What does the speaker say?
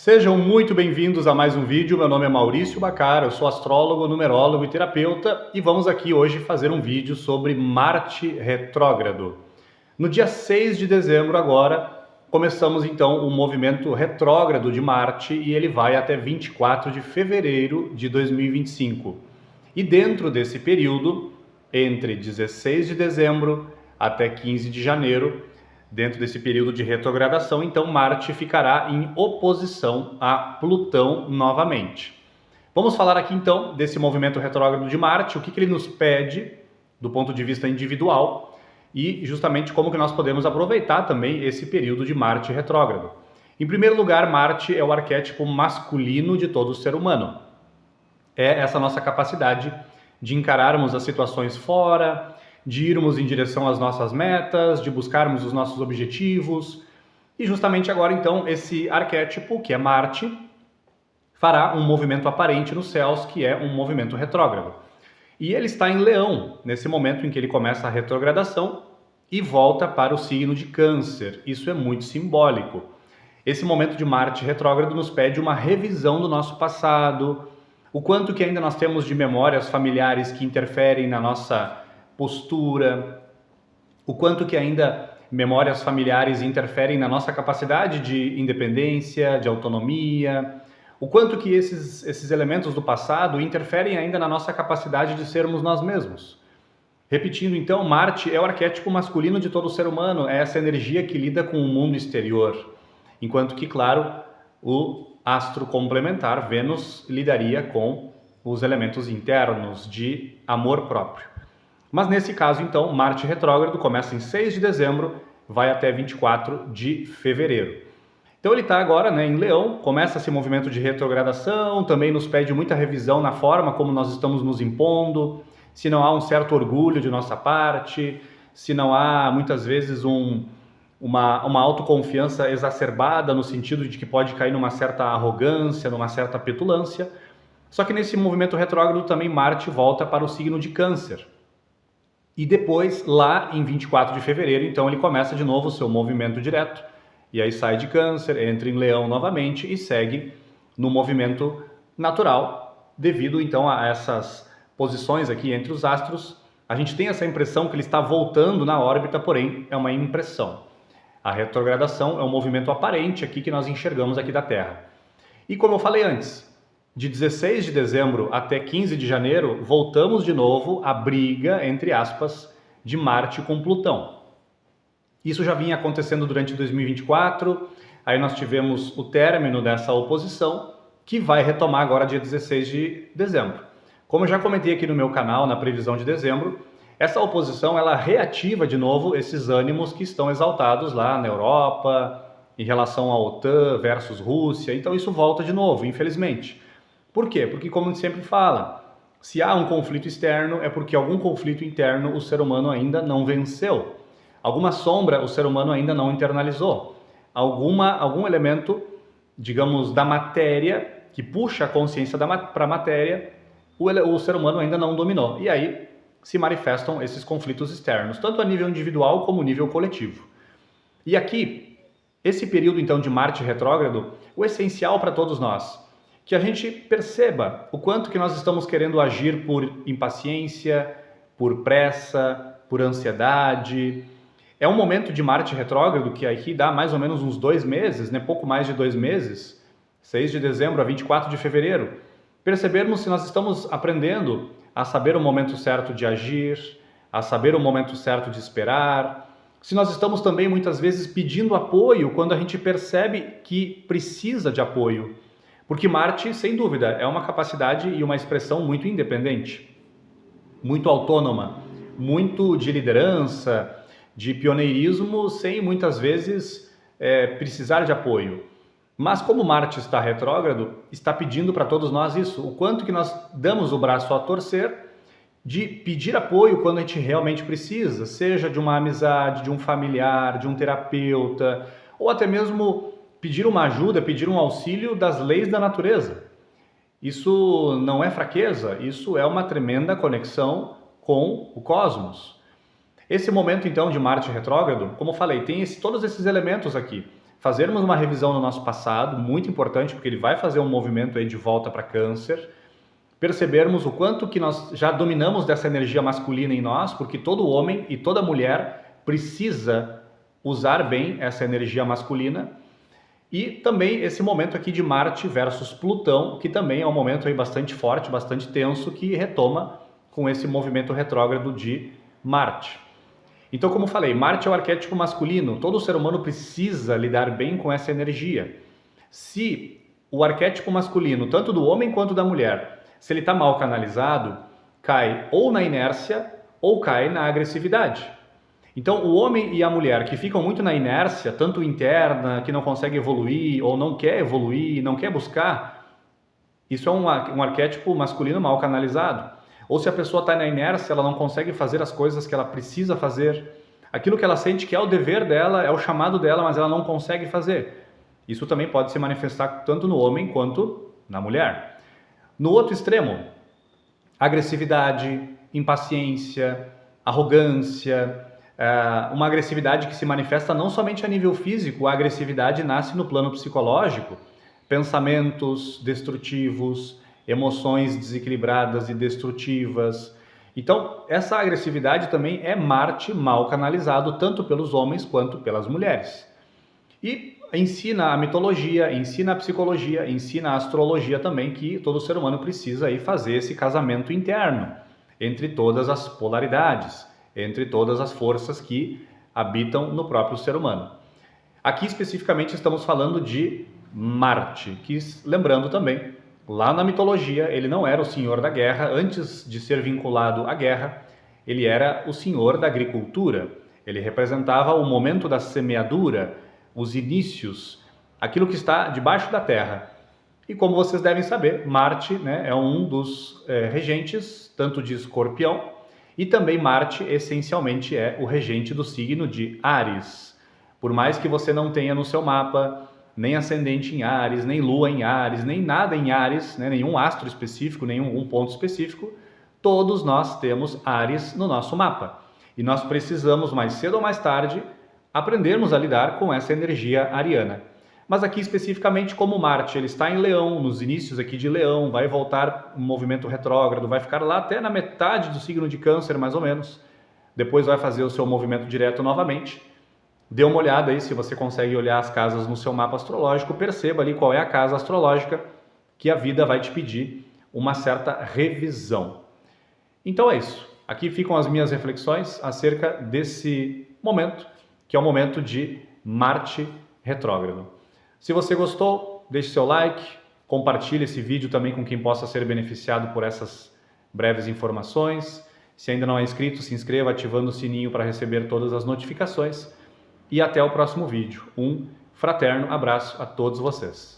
Sejam muito bem-vindos a mais um vídeo. Meu nome é Maurício Bacar, eu sou astrólogo, numerólogo e terapeuta e vamos aqui hoje fazer um vídeo sobre Marte retrógrado. No dia 6 de dezembro agora, começamos então o movimento retrógrado de Marte e ele vai até 24 de fevereiro de 2025. E dentro desse período, entre 16 de dezembro até 15 de janeiro, dentro desse período de retrogradação, então Marte ficará em oposição a Plutão novamente. Vamos falar aqui então desse movimento retrógrado de Marte, o que ele nos pede do ponto de vista individual e justamente como que nós podemos aproveitar também esse período de Marte retrógrado. Em primeiro lugar, Marte é o arquétipo masculino de todo ser humano. É essa nossa capacidade de encararmos as situações fora, de irmos em direção às nossas metas, de buscarmos os nossos objetivos. E justamente agora, então, esse arquétipo, que é Marte, fará um movimento aparente nos céus, que é um movimento retrógrado. E ele está em Leão, nesse momento em que ele começa a retrogradação e volta para o signo de Câncer. Isso é muito simbólico. Esse momento de Marte retrógrado nos pede uma revisão do nosso passado, o quanto que ainda nós temos de memórias familiares que interferem na nossa postura, o quanto que ainda memórias familiares interferem na nossa capacidade de independência, de autonomia, o quanto que esses elementos do passado interferem ainda na nossa capacidade de sermos nós mesmos. Repetindo então, Marte é o arquétipo masculino de todo ser humano, é essa energia que lida com o mundo exterior, enquanto que, claro, o astro complementar, Vênus, lidaria com os elementos internos de amor próprio. Mas nesse caso, então, Marte retrógrado começa em 6 de dezembro, vai até 24 de fevereiro. Então ele está agora em Leão, começa esse movimento de retrogradação, também nos pede muita revisão na forma como nós estamos nos impondo, se não há um certo orgulho de nossa parte, se não há muitas vezes uma autoconfiança exacerbada no sentido de que pode cair numa certa arrogância, numa certa petulância. Só que nesse movimento retrógrado também Marte volta para o signo de Câncer. E depois, lá em 24 de fevereiro, então ele começa de novo o seu movimento direto. E aí sai de Câncer, entra em Leão novamente e segue no movimento natural. Devido então a essas posições aqui entre os astros, a gente tem essa impressão que ele está voltando na órbita, porém é uma impressão. A retrogradação é um movimento aparente aqui que nós enxergamos aqui da Terra. E como eu falei antes, de 16 de dezembro até 15 de janeiro, voltamos de novo à briga, entre aspas, de Marte com Plutão. Isso já vinha acontecendo durante 2024, aí nós tivemos o término dessa oposição, que vai retomar agora dia 16 de dezembro. Como eu já comentei aqui no meu canal, na previsão de dezembro, essa oposição ela reativa de novo esses ânimos que estão exaltados lá na Europa, em relação à OTAN versus Rússia, então isso volta de novo, infelizmente. Por quê? Porque, como a gente sempre fala, se há um conflito externo, é porque algum conflito interno o ser humano ainda não venceu. Alguma sombra o ser humano ainda não internalizou. Algum elemento, digamos, da matéria, que puxa a consciência para a matéria, o ser humano ainda não dominou. E aí se manifestam esses conflitos externos, tanto a nível individual como a nível coletivo. E aqui, esse período então de Marte retrógrado, o essencial para todos nós, que a gente perceba o quanto que nós estamos querendo agir por impaciência, por pressa, por ansiedade. É um momento de Marte retrógrado que aqui dá mais ou menos uns 2 meses, pouco mais de 2 meses, 6 de dezembro a 24 de fevereiro, percebermos se nós estamos aprendendo a saber o momento certo de agir, a saber o momento certo de esperar, se nós estamos também muitas vezes pedindo apoio quando a gente percebe que precisa de apoio. Porque Marte, sem dúvida, é uma capacidade e uma expressão muito independente, muito autônoma, muito de liderança, de pioneirismo, sem muitas vezes precisar de apoio. Mas como Marte está retrógrado, está pedindo para todos nós isso, o quanto que nós damos o braço a torcer de pedir apoio quando a gente realmente precisa, seja de uma amizade, de um familiar, de um terapeuta, ou até mesmo pedir uma ajuda, pedir um auxílio das leis da natureza. Isso não é fraqueza, isso é uma tremenda conexão com o cosmos. Esse momento então de Marte retrógrado, como eu falei, tem todos esses elementos aqui. fazermos uma revisão no nosso passado, muito importante, porque ele vai fazer um movimento aí de volta para Câncer, percebermos o quanto que nós já dominamos dessa energia masculina em nós, porque todo homem e toda mulher precisa usar bem essa energia masculina. E também esse momento aqui de Marte versus Plutão, que também é um momento aí bastante forte, bastante tenso, que retoma com esse movimento retrógrado de Marte. Então, como falei, Marte é o arquétipo masculino, todo ser humano precisa lidar bem com essa energia. Se o arquétipo masculino, tanto do homem quanto da mulher, se ele está mal canalizado, cai ou na inércia ou cai na agressividade. Então, o homem e a mulher que ficam muito na inércia, tanto interna, que não consegue evoluir, ou não quer evoluir, não quer buscar, isso é um arquétipo masculino mal canalizado. Ou se a pessoa está na inércia, ela não consegue fazer as coisas que ela precisa fazer, aquilo que ela sente que é o dever dela, é o chamado dela, mas ela não consegue fazer. Isso também pode se manifestar tanto no homem quanto na mulher. No outro extremo, agressividade, impaciência, arrogância, uma agressividade que se manifesta não somente a nível físico, a agressividade nasce no plano psicológico, pensamentos destrutivos, emoções desequilibradas e destrutivas. Então, essa agressividade também é Marte mal canalizado, tanto pelos homens quanto pelas mulheres. E ensina a mitologia, ensina a psicologia, ensina a astrologia também que todo ser humano precisa aí fazer esse casamento interno entre todas as polaridades, entre todas as forças que habitam no próprio ser humano. Aqui especificamente estamos falando de Marte, que, lembrando também, lá na mitologia ele não era o senhor da guerra, antes de ser vinculado à guerra, ele era o senhor da agricultura, ele representava o momento da semeadura, os inícios, aquilo que está debaixo da terra. E como vocês devem saber, Marte, né, é um dos regentes, tanto de Escorpião, e também Marte, essencialmente, é o regente do signo de Áries. Por mais que você não tenha no seu mapa nem ascendente em Áries, nem lua em Áries, nem nada em Áries, né, nenhum astro específico, nenhum ponto específico, todos nós temos Áries no nosso mapa. E nós precisamos, mais cedo ou mais tarde, aprendermos a lidar com essa energia ariana. Mas aqui especificamente como Marte, ele está em Leão, nos inícios aqui de Leão, vai voltar um movimento retrógrado, vai ficar lá até na metade do signo de Câncer, mais ou menos. Depois vai fazer o seu movimento direto novamente. Dê uma olhada aí, se você consegue olhar as casas no seu mapa astrológico, perceba ali qual é a casa astrológica que a vida vai te pedir uma certa revisão. Então é isso. Aqui ficam as minhas reflexões acerca desse momento, que é o momento de Marte retrógrado. Se você gostou, deixe seu like, compartilhe esse vídeo também com quem possa ser beneficiado por essas breves informações. Se ainda não é inscrito, se inscreva ativando o sininho para receber todas as notificações. E até o próximo vídeo. Um fraterno abraço a todos vocês.